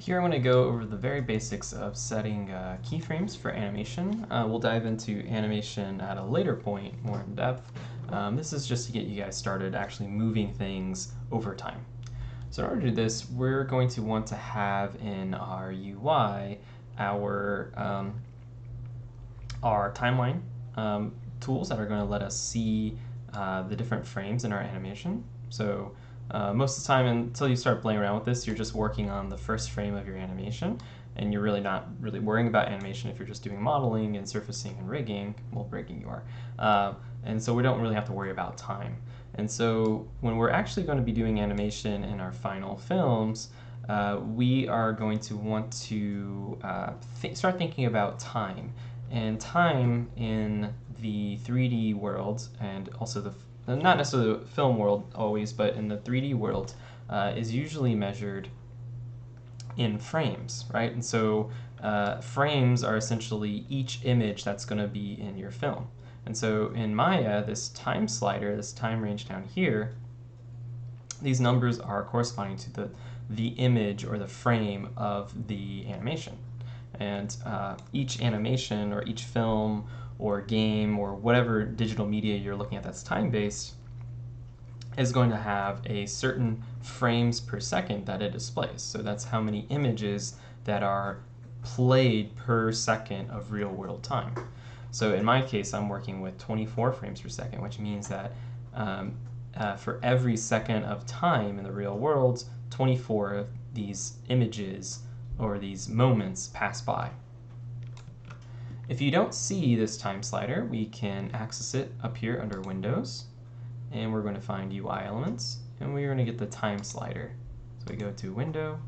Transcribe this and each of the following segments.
Here I'm going to go over the very basics of setting keyframes for animation. We'll dive into animation at a later point, more in depth. This is just to get you guys started actually moving things over time. So in order to do this, we're going to want to have in our UI our timeline tools that are going to let us see the different frames in our animation. So most of the time, until you start playing around with this, you're just working on the first frame of your animation, and you're really not really worrying about animation if you're just doing modeling and surfacing and rigging. Well, rigging you are. And so we don't really have to worry about time. And so when we're actually going to be doing animation in our final films, we are going to want to start thinking about time. And time in the 3D world, and also not necessarily the film world always, but in the 3D world, is usually measured in frames, right? And so frames are essentially each image that's going to be in your film. And so in Maya, this time slider, this time range down here, these numbers are corresponding to the image or the frame of the animation. And each animation or each film or game or whatever digital media you're looking at that's time-based is going to have a certain frames per second that it displays. So that's how many images that are played per second of real-world time. So in my case, I'm working with 24 frames per second, which means that for every second of time in the real world, 24 of these images or these moments pass by. If you don't see this time slider, we can access it up here under Windows, and we're going to find UI elements, and we're going to get the time slider. So we go to Window,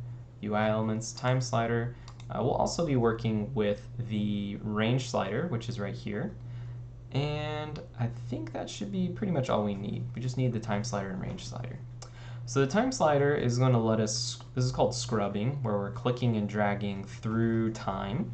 UI elements, time slider. We'll also be working with the range slider, which is right here, and I think that should be pretty much all we need. We just need the time slider and range slider. So the time slider is going to let us, this is called scrubbing, where we're clicking and dragging through time.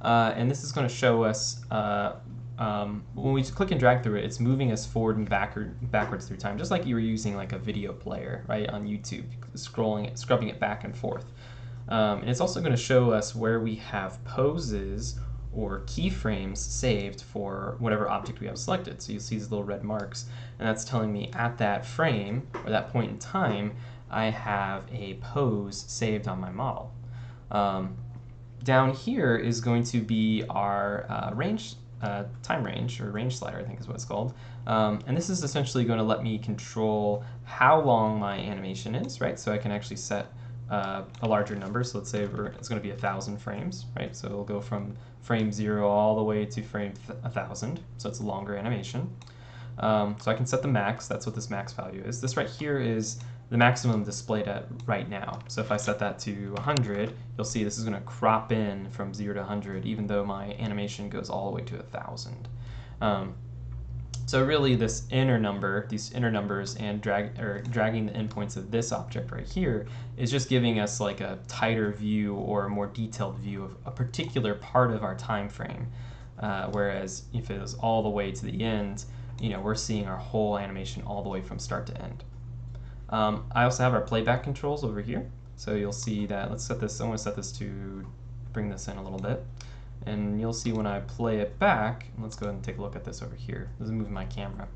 And this is going to show us, when we click and drag through it, it's moving us forward and backwards through time, just like you were using like a video player, right, on YouTube, scrubbing it back and forth. And it's also going to show us where we have poses or keyframes saved for whatever object we have selected. So you'll see these little red marks, and that's telling me at that frame, or that point in time, I have a pose saved on my model. Down here is going to be our time range, or range slider, I think is what it's called. And this is essentially going to let me control how long my animation is, right? So I can actually set a larger number. So let's say it's going to be 1,000 frames, right? So it'll go from frame 0 all the way to frame 1,000. So it's a longer animation. So I can set the max. That's what this max value is. This right here is the maximum displayed at right now. So if I set that to 100, you'll see this is going to crop in from 0 to 100, even though my animation goes all the way to 1,000. So really this inner number, these inner numbers, and dragging the endpoints of this object right here is just giving us like a tighter view or a more detailed view of a particular part of our time frame. Whereas if it was all the way to the end, we're seeing our whole animation all the way from start to end. I also have our playback controls over here. So you'll see that, let's set this, I'm going to set this to bring this in a little bit. And you'll see when I play it back, let's go ahead and take a look at this over here. This is moving my camera.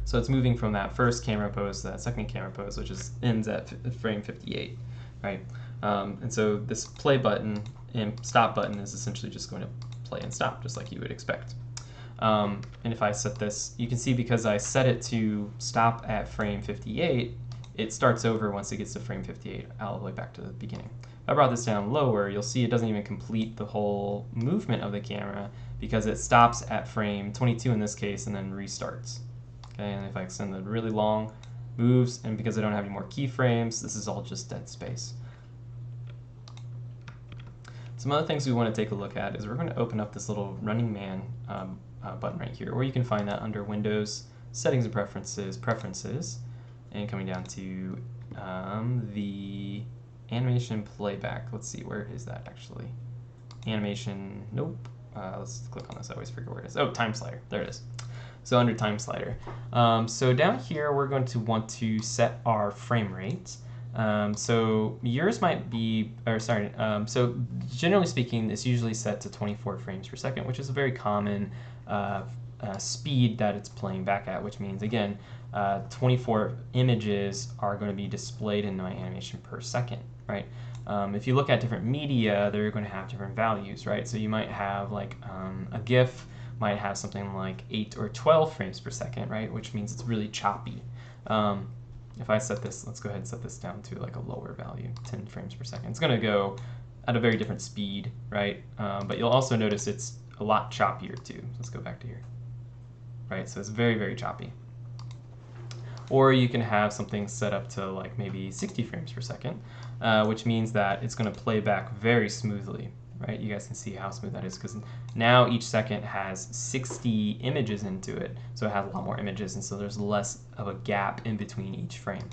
So it's moving from that first camera pose to that second camera pose, which ends at frame 58, right? And so this play button and stop button is essentially just going to play and stop, just like you would expect. And if I set this, you can see because I set it to stop at frame 58, it starts over once it gets to frame 58, all the way back to the beginning. If I brought this down lower, you'll see it doesn't even complete the whole movement of the camera because it stops at frame 22 in this case and then restarts. Okay, and if I extend it really long, moves, and because I don't have any more keyframes, this is all just dead space. Some other things we want to take a look at is we're going to open up this little Running Man button right here, or you can find that under Windows, Settings and Preferences, and coming down to the animation playback. Let's see, where is that actually? Animation, nope. Let's click on this, I always forget where it is. Oh, time slider, there it is. So under time slider. So down here, we're going to want to set our frame rate. So yours might be, or sorry, so generally speaking, it's usually set to 24 frames per second, which is a very common speed that it's playing back at, which means, again, 24 images are going to be displayed in my animation per second, right? If you look at different media, they're going to have different values, right? So you might have like a GIF might have something like 8 or 12 frames per second, right? Which means it's really choppy. If I set this, let's go ahead and set this down to like a lower value, 10 frames per second. It's going to go at a very different speed, right? But you'll also notice it's a lot choppier too. Let's go back to here, right? So it's very, very choppy. Or you can have something set up to like maybe 60 frames per second, which means that it's going to play back very smoothly, right? You guys can see how smooth that is because now each second has 60 images into it, so it has a lot more images, and so there's less of a gap in between each frame.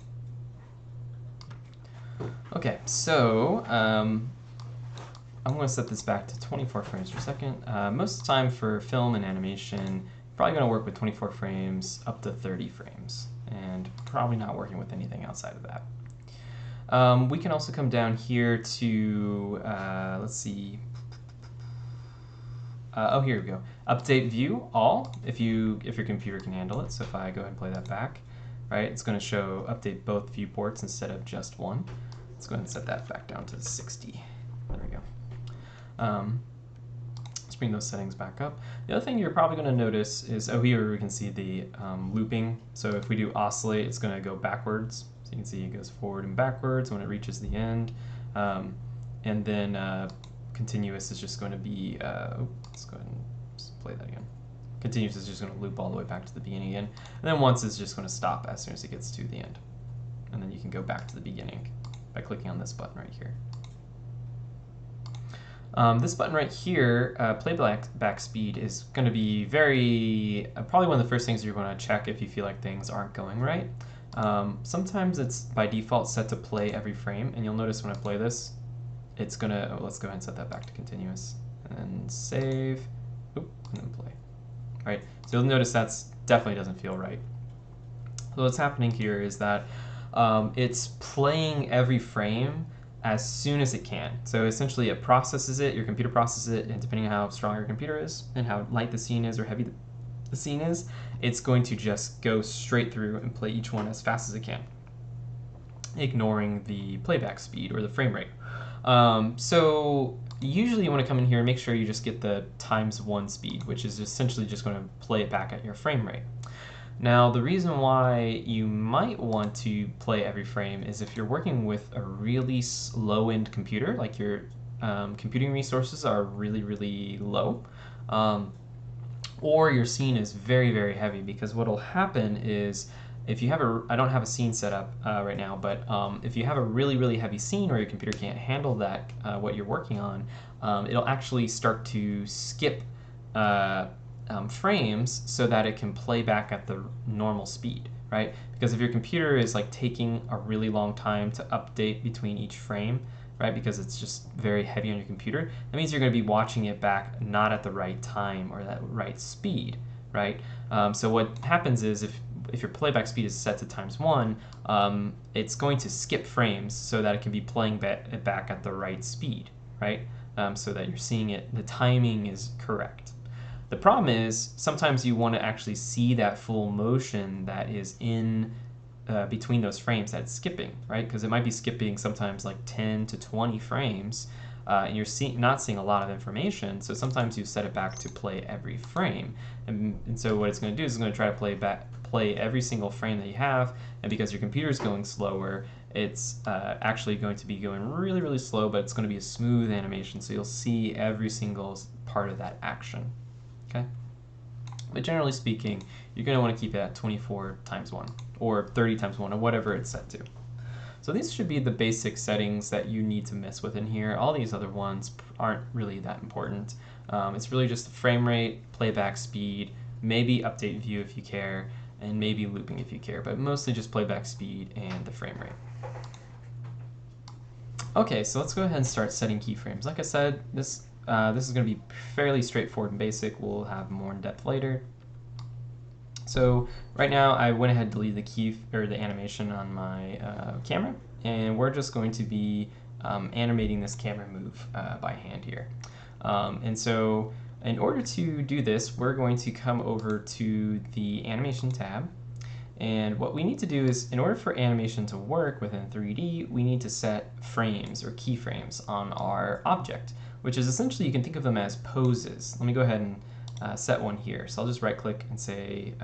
Okay, so I'm going to set this back to 24 frames per second. Most of the time for film and animation, you're probably going to work with 24 frames up to 30 frames, and probably not working with anything outside of that. We can also come down here to, let's see, oh, here we go. Update view all, if your computer can handle it. So if I go ahead and play that back, right, it's going to show update both viewports instead of just one. Let's go ahead and set that back down to 60. There we go. Let's bring those settings back up. The other thing you're probably going to notice is, oh, here we can see the looping. So if we do oscillate, it's going to go backwards. So you can see it goes forward and backwards when it reaches the end. And then continuous is just going to be, let's go ahead and just play that again. Continuous is just going to loop all the way back to the beginning again. And then once is just going to stop as soon as it gets to the end. And then you can go back to the beginning by clicking on this button right here. This button right here, playback speed, is going to be very, probably one of the first things you're going to check if you feel like things aren't going right. Sometimes it's by default set to play every frame, and you'll notice when I play this, it's going to, let's go ahead and set that back to continuous, and save, and then play. Right, so you'll notice that's definitely doesn't feel right. So what's happening here is that it's playing every frame as soon as it can. So essentially it processes it, your computer processes it, and depending on how strong your computer is and how light the scene is or heavy the scene is, it's going to just go straight through and play each one as fast as it can, ignoring the playback speed or the frame rate. So usually you want to come in here and make sure you just get the ×1 speed, which is essentially just going to play it back at your frame rate. Now, the reason why you might want to play every frame is if you're working with a really low-end computer, like your computing resources are really, really low, or your scene is very, very heavy, because what will happen is if you have I don't have a scene set up right now, but if you have a really, really heavy scene or your computer can't handle that, what you're working on, it'll actually start to skip frames so that it can play back at the normal speed, right? Because if your computer is like taking a really long time to update between each frame, right, because it's just very heavy on your computer, that means you're going to be watching it back not at the right time or that right speed, right? So what happens is if your playback speed is set to ×1, it's going to skip frames so that it can be playing it back at the right speed, right? So that you're seeing it, the timing is correct. The problem is sometimes you want to actually see that full motion that is in between those frames that it's skipping, right? Because it might be skipping sometimes like 10 to 20 frames, and you're not seeing a lot of information. So sometimes you set it back to play every frame, and so what it's going to do is it's going to try to play every single frame that you have, and because your computer is going slower, it's actually going to be going really, really slow, but it's going to be a smooth animation, so you'll see every single part of that action. Okay, but generally speaking, you're going to want to keep it at 24 ×1 or 30 ×1 or whatever it's set to. So these should be the basic settings that you need to mess with in here. All these other ones aren't really that important. It's really just the frame rate, playback speed, maybe update view if you care, and maybe looping if you care, but mostly just playback speed and the frame rate. Okay, so let's go ahead and start setting keyframes. Like I said, this is going to be fairly straightforward and basic. We'll have more in depth later. So right now I went ahead and deleted the animation on my camera, and we're just going to be animating this camera move by hand here. And so in order to do this, we're going to come over to the animation tab. And what we need to do is, in order for animation to work within 3D, we need to set frames or keyframes on our object, which is essentially, you can think of them as poses. Let me go ahead and set one here. So I'll just right click and say,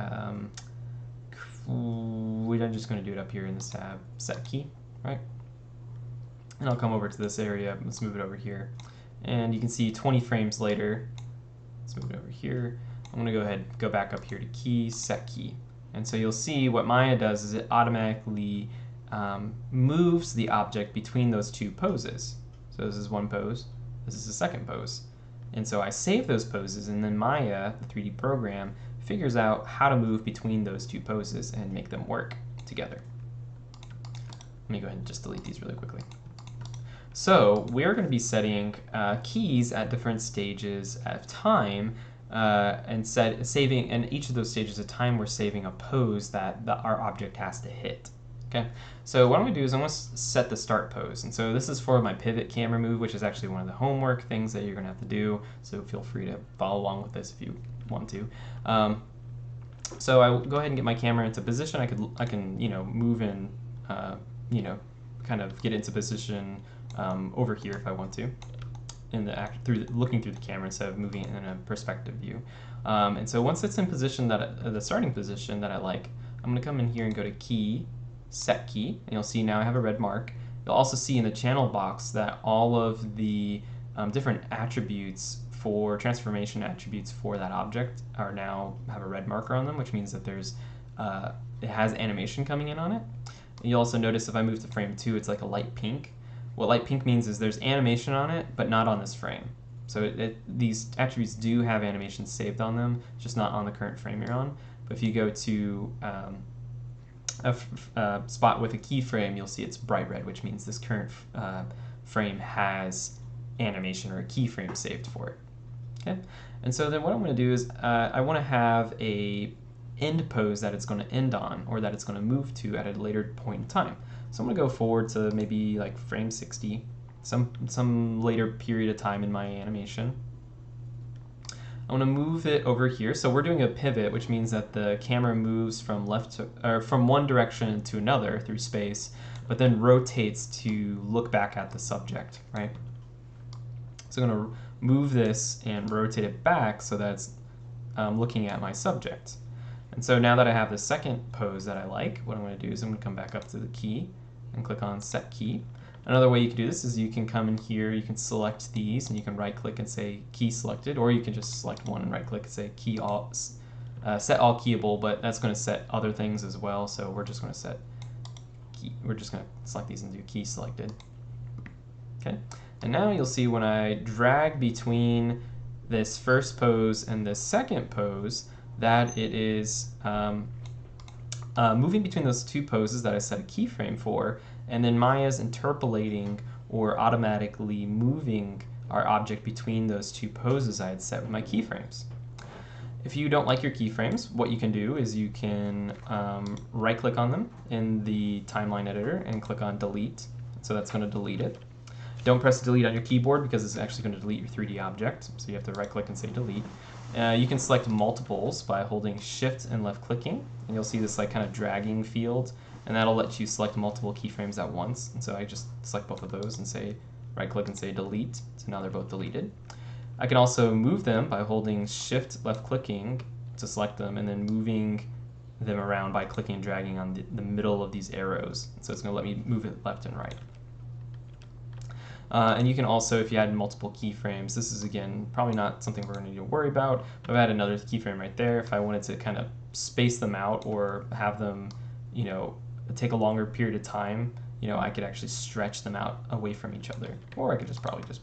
we're just going to do it up here in this tab, set key, right? And I'll come over to this area. Let's move it over here. And you can see 20 frames later, let's move it over here. I'm going to go ahead, go back up here to key, set key. And so you'll see what Maya does is it automatically moves the object between those two poses. So this is one pose, this is the second pose. And so I save those poses, and then Maya, the 3D program, figures out how to move between those two poses and make them work together. Let me go ahead and just delete these really quickly. So we're going to be setting keys at different stages of time, and saving in each of those stages of time, we're saving a pose that our object has to hit. Okay, so what I'm going to do is I'm going to set the start pose. And so this is for my pivot camera move, which is actually one of the homework things that you're going to have to do. So feel free to follow along with this if you want to. So I will go ahead and get my camera into position. I can move in, kind of get into position over here if I want to, looking through the camera instead of moving it in a perspective view. And so once it's in position the starting position that I like, I'm going to come in here and go to key, set key, and you'll see now I have a red mark. You'll also see in the channel box that all of the different attributes for transformation attributes for that object are now have a red marker on them, which means that it has animation coming in on it. And you'll also notice if I move to frame 2, it's like a light pink. What light pink means is there's animation on it, but not on this frame. So these attributes do have animation saved on them, just not on the current frame you're on. But if you go to a spot with a keyframe, you'll see it's bright red, which means this current frame has animation or a keyframe saved for it. Okay, and so then what I'm going to do is I want to have a end pose that it's going to end on, or that it's going to move to at a later point in time. So I'm going to go forward to maybe like frame 60, some later period of time in my animation. I want to move it over here. So we're doing a pivot, which means that the camera moves from from one direction to another through space, but then rotates to look back at the subject, right? So I'm going to move this and rotate it back so that it's looking at my subject. And so now that I have the second pose that I like, what I'm going to do is I'm going to come back up to the key and click on set key. Another way you can do this is you can come in here, you can select these, and you can right click and say key selected, or you can just select one and right click and say set all keyable, but that's going to set other things as well. So we're just going to select these and do key selected. Okay, and now you'll see when I drag between this first pose and this second pose that it is moving between those two poses that I set a keyframe for, and then Maya's interpolating or automatically moving our object between those two poses I had set with my keyframes. If you don't like your keyframes, what you can do is you can right click on them in the timeline editor and click on delete. So that's going to delete it. Don't press delete on your keyboard because it's actually going to delete your 3D object. So you have to right click and say delete. You can select multiples by holding shift and left clicking, and you'll see this like kind of dragging field, and that'll let you select multiple keyframes at once. And so I just select both of those and say right click and say delete. So now they're both deleted. I can also move them by holding shift left clicking to select them and then moving them around by clicking and dragging on the middle of these arrows. So it's going to let me move it left and right. And you can also, if you had multiple keyframes, this is again probably not something we're going to need to worry about, but if I had another keyframe right there, if I wanted to kind of space them out or have them, take a longer period of time, I could actually stretch them out away from each other, or I could just probably just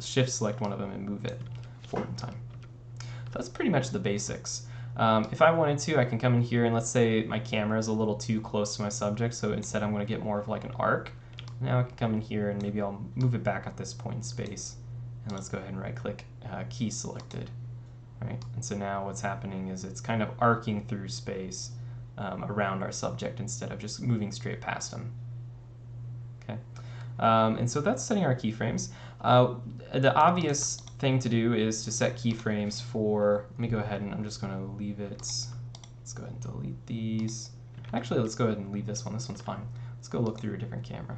shift select one of them and move it forward in time. So that's pretty much the basics. If I wanted to, I can come in here and let's say my camera is a little too close to my subject, so instead I'm going to get more of like an arc. Now I can come in here and maybe I'll move it back at this point in space, and let's go ahead and right click key selected, right? And so now what's happening is it's kind of arcing through space around our subject instead of just moving straight past them. Okay, and so that's setting our keyframes. The obvious thing to do is to set keyframes for, let me go ahead and I'm just going to leave it, let's go ahead and delete these. Actually, let's go ahead and leave this one. This one's fine. Let's go look through a different camera.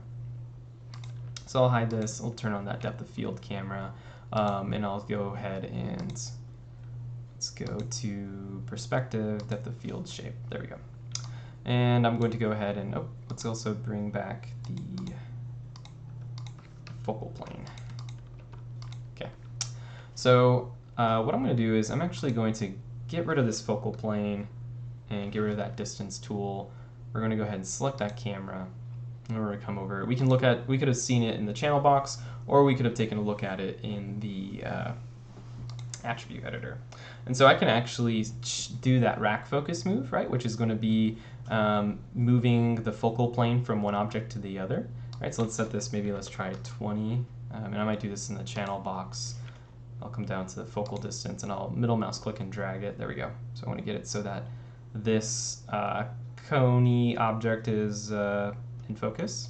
So I'll hide this. I'll turn on that depth of field camera, and I'll go ahead and let's go to perspective, depth of field shape. There we go. And I'm going to go ahead and, let's also bring back the focal plane. Okay. So what I'm going to do is I'm actually going to get rid of this focal plane and get rid of that distance tool. We're going to go ahead and select that camera. And we're going to come over. We could have seen it in the channel box, or we could have taken a look at it in the attribute editor. And so I can actually do that rack focus move, right, which is going to be moving the focal plane from one object to the other. Right, so let's set this, maybe let's try 20, and I might do this in the channel box. I'll come down to the focal distance and I'll middle mouse click and drag it. There we go. So I want to get it so that this coney object is in focus.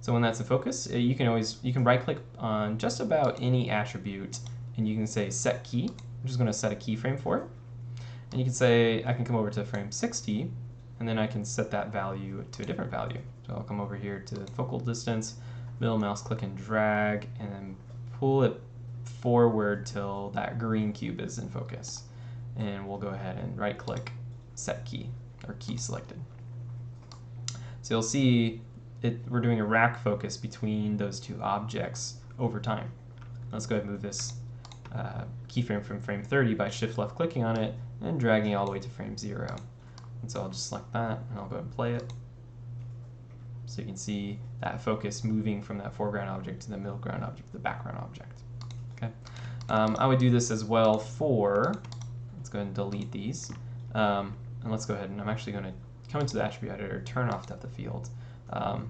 So when that's in focus, you can right click on just about any attribute and you can say set key. I'm just going to set a keyframe for it. And you can say, I can come over to frame 60 and then I can set that value to a different value. So I'll come over here to focal distance, middle mouse click and drag, and then pull it forward till that green cube is in focus. And we'll go ahead and right click, set key, or key selected. So you'll see we're doing a rack focus between those two objects over time. Let's go ahead and move this keyframe from frame 30 by shift left clicking on it and dragging it all the way to frame 0. And so I'll just select that and I'll go ahead and play it. So you can see that focus moving from that foreground object to the middle ground object to the background object. Okay, I would do this as well for, let's go ahead and delete these. And let's go ahead and I'm actually going to come into the attribute editor, turn off depth of field, and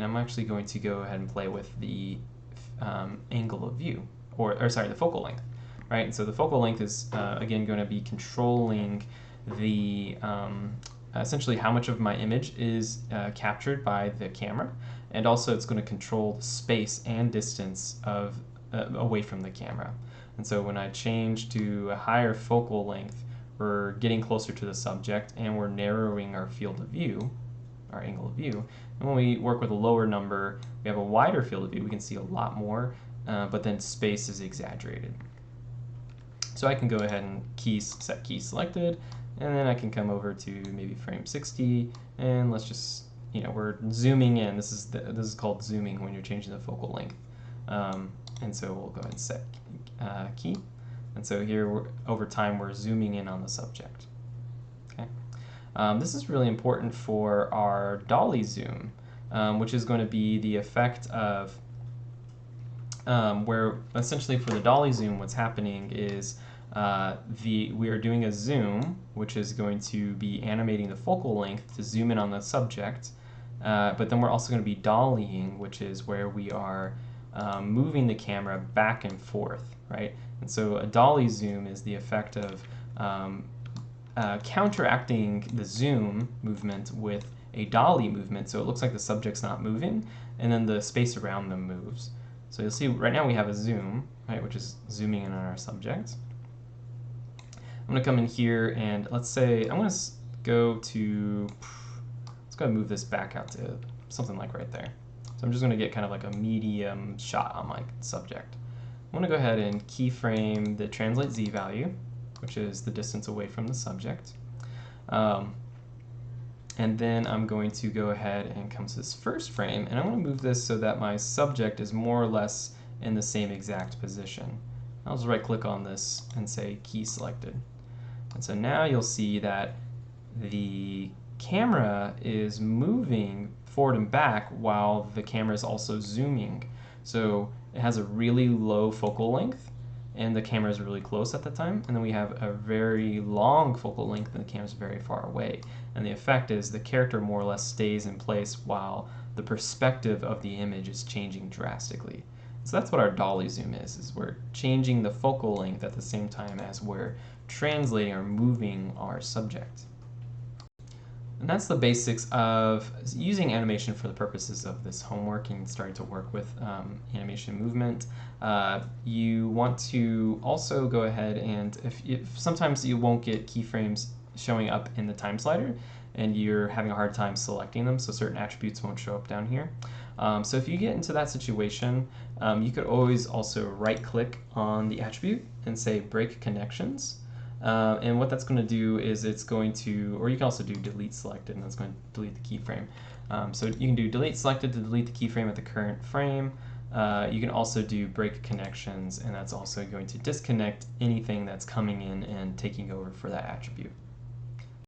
I'm actually going to go ahead and play with the angle of view, or sorry, the focal length, right? And so the focal length is again going to be controlling the essentially how much of my image is captured by the camera, and also it's going to control the space and distance of away from the camera. And so when I change to a higher focal length, we're getting closer to the subject and we're narrowing our field of view, our angle of view. And when we work with a lower number, we have a wider field of view, we can see a lot more, but then space is exaggerated. So I can go ahead and set key selected, and then I can come over to maybe frame 60, and let's just, we're zooming in. This is called zooming when you're changing the focal length. And so we'll go ahead and set key. And so here, over time, we're zooming in on the subject. Okay. This is really important for our dolly zoom, which is going to be the effect of where essentially for the dolly zoom, what's happening is we are doing a zoom, which is going to be animating the focal length to zoom in on the subject, but then we're also going to be dollying, which is where we are moving the camera back and forth, right? And so a dolly zoom is the effect of counteracting the zoom movement with a dolly movement, so it looks like the subject's not moving, and then the space around them moves. So you'll see right now we have a zoom, right, which is zooming in on our subject. I'm going to come in here and let's say I'm going to go to, let's go ahead and move this back out to something like right there. So I'm just going to get kind of like a medium shot on my subject. I'm going to go ahead and keyframe the translate Z value, which is the distance away from the subject. And then I'm going to go ahead and come to this first frame, and I'm going to move this so that my subject is more or less in the same exact position. I'll just right click on this and say key selected. And so now you'll see that the camera is moving forward and back while the camera is also zooming. So it has a really low focal length and the camera is really close at the time, and then we have a very long focal length and the camera is very far away. And the effect is the character more or less stays in place while the perspective of the image is changing drastically. So that's what our dolly zoom is we're changing the focal length at the same time as we're translating or moving our subject. And that's the basics of using animation for the purposes of this homework and starting to work with animation movement. You want to also go ahead and if sometimes you won't get keyframes showing up in the time slider and you're having a hard time selecting them, so certain attributes won't show up down here. So if you get into that situation, you could always also right click on the attribute and say break connections. And what that's going to do is it's going to, or you can also do delete selected, and that's going to delete the keyframe. So you can do delete selected to delete the keyframe at the current frame. You can also do break connections, and that's also going to disconnect anything that's coming in and taking over for that attribute.